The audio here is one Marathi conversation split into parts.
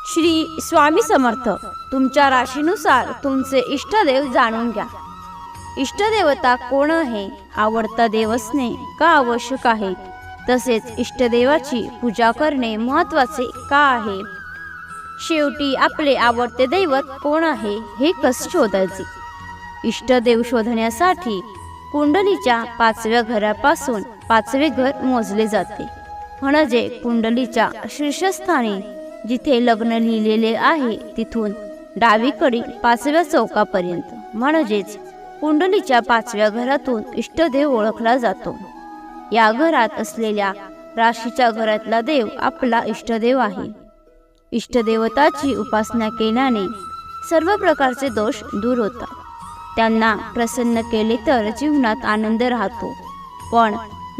श्री स्वामी समर्थ. तुमच्या राशीनुसार तुमचे इष्टदेव जाणून घ्या. इष्टदेवता कोण आहे, आवडता देव असणे का आवश्यक आहे, तसेच इष्टदेवाची पूजा करणे महत्त्वाचे का आहे. शेवटी आपले आवडते दैवत कोण आहे हे कसे शोधायचे. इष्टदेव शोधण्यासाठी कुंडलीच्या 5व्या घरापासून 5वे घर मोजले जाते. म्हणजे कुंडलीच्या शीर्षस्थानी जिथे लग्न लिहिलेले आहे तिथून डावीकडील 5व्या चौकापर्यंत, म्हणजेच कुंडलीच्या 5व्या घरातून इष्टदेव ओळखला जातो. या घरात असलेल्या राशीच्या घरातला देव आपला इष्टदेव आहे. इष्टदेवताची उपासना केल्याने सर्व प्रकारचे दोष दूर होतात. त्यांना प्रसन्न केले तर जीवनात आनंद राहतो. पण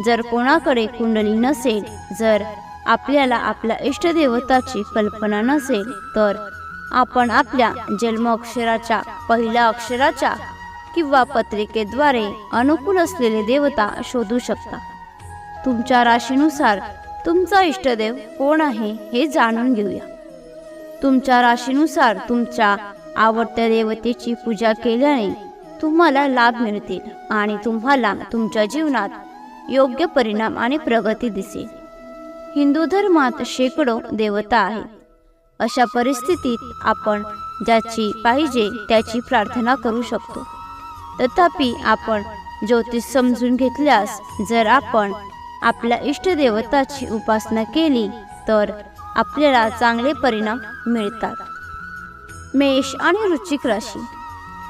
जर कोणाकडे कुंडली नसेल, जर आपल्याला आपल्या इष्टदेवताची कल्पना नसेल, तर आपण आपल्या जन्म अक्षराच्या पहिल्या अक्षराच्या किंवा पत्रिकेद्वारे अनुकूल असलेले देवता शोधू शकता. तुमच्या राशीनुसार तुमचा इष्टदेव कोण आहे हे जाणून घेऊया. तुमच्या राशीनुसार तुमच्या आवडत्या देवतेची पूजा केल्याने तुम्हाला लाभ मिळतील आणि तुम्हाला तुमच्या जीवनात योग्य परिणाम आणि प्रगती दिसेल. हिंदू धर्मात शेकडो देवता आहेत. अशा परिस्थितीत आपण ज्याची पाहिजे त्याची प्रार्थना करू शकतो. तथापि आपण ज्योतिष समजून घेतल्यास जर आपण आपल्या इष्टदेवताची उपासना केली तर आपल्याला चांगले परिणाम मिळतात. मेष आणि वृश्चिक राशी.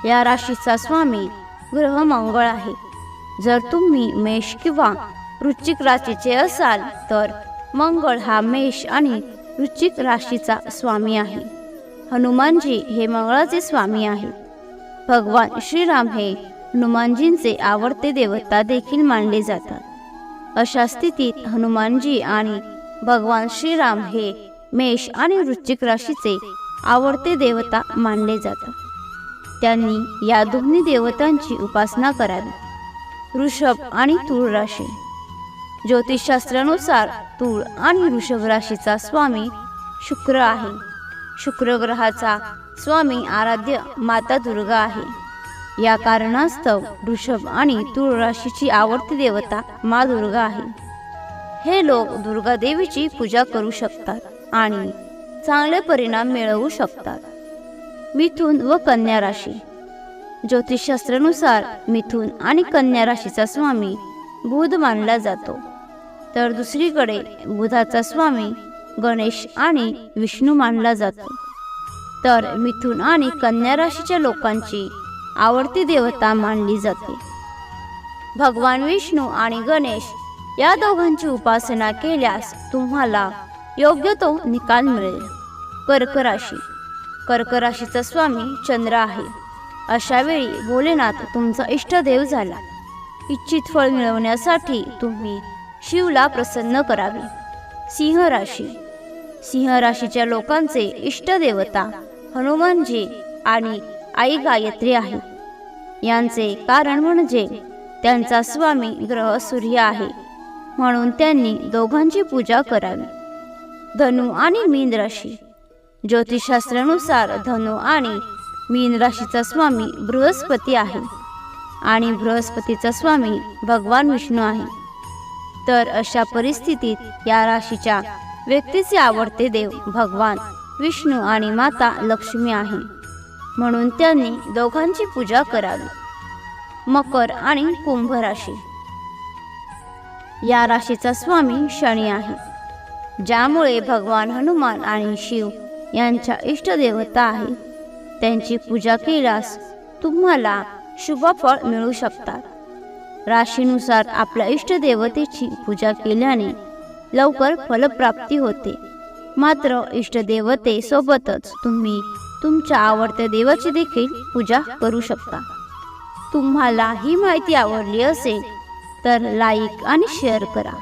या राशीचा स्वामी ग्रह मंगळ आहे. जर तुम्ही मेष किंवा वृश्चिक राशीचे असाल तर मंगळ हा मेष आणि वृश्चिक राशीचा स्वामी आहे. हनुमानजी हे मंगळाचे स्वामी आहेत. भगवान श्रीराम हे हनुमानजींचे आवडते देवता देखील मानले जातात. अशा स्थितीत हनुमानजी आणि भगवान श्रीराम हे मेष आणि वृश्चिक राशीचे आवडते देवता मानले जातात. त्यांनी या दोन्ही देवतांची उपासना करावी. वृषभ आणि तूळ राशी. ज्योतिषशास्त्रानुसार तूळ आणि वृषभ राशीचा स्वामी शुक्र आहे. शुक्र ग्रहाचा स्वामी आराध्य माता दुर्गा आहे. या कारणास्तव वृषभ आणि तूळ राशीची आवडती देवता मा दुर्गा आहे. हे लोक दुर्गा देवीची पूजा करू शकतात आणि चांगले परिणाम मिळवू शकतात. मिथुन व कन्या राशी. ज्योतिषशास्त्रानुसार मिथुन आणि कन्या राशीचा स्वामी बुध मानला जातो. तर दुसरीकडे बुधाचा स्वामी गणेश आणि विष्णू मानला जातो. तर मिथुन आणि कन्या राशीच्या लोकांची आवडती देवता मानली जाते. भगवान विष्णू आणि गणेश या दोघांची उपासना केल्यास तुम्हाला योग्य तो निकाल मिळेल. कर्क राशी. कर्क राशीचा स्वामी चंद्र आहे. अशा वेळी भोलेनाथ तुमचा इष्टदेव झाला. इच्छित फळ मिळवण्यासाठी तुम्ही शिवला प्रसन्न करावे. सिंह राशी. सिंह राशीच्या लोकांचे इष्टदेवता हनुमानजी आणि आई गायत्री आहे. यांचे कारण म्हणजे त्यांचा स्वामी ग्रह सूर्य आहे, म्हणून त्यांनी दोघांची पूजा करावी. धनु आणि मीन राशी. ज्योतिषशास्त्रानुसार धनु आणि मीन राशीचा स्वामी बृहस्पती आहे आणि बृहस्पतीचा स्वामी भगवान विष्णू आहे. तर अशा परिस्थितीत या राशीच्या व्यक्तीचे आवडते देव भगवान विष्णू आणि माता लक्ष्मी आहे, म्हणून त्यांनी दोघांची पूजा करावी. मकर आणि कुंभ राशी. या राशीचा स्वामी शनी आहे, ज्यामुळे भगवान हनुमान आणि शिव यांच्या इष्टदेवता आहे. त्यांची पूजा केल्यास तुम्हाला शुभ फळ मिळू शकतात. राशीनुसार आपल्या इष्टदेवतेची पूजा केल्याने लवकर फलप्राप्ती होते. मात्र इष्टदेवतेसोबतच तुम्ही तुमच्या आवडत्या देवाची देखील पूजा करू शकता. तुम्हाला ही माहिती आवडली असेल तर लाईक आणि शेअर करा.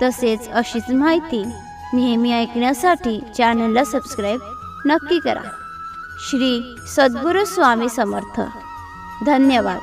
तसेच अशीच माहिती नेहमी ऐकण्यासाठी चॅनलला सबस्क्राईब नक्की करा. श्री सद्गुरू स्वामी समर्थ. धन्यवाद.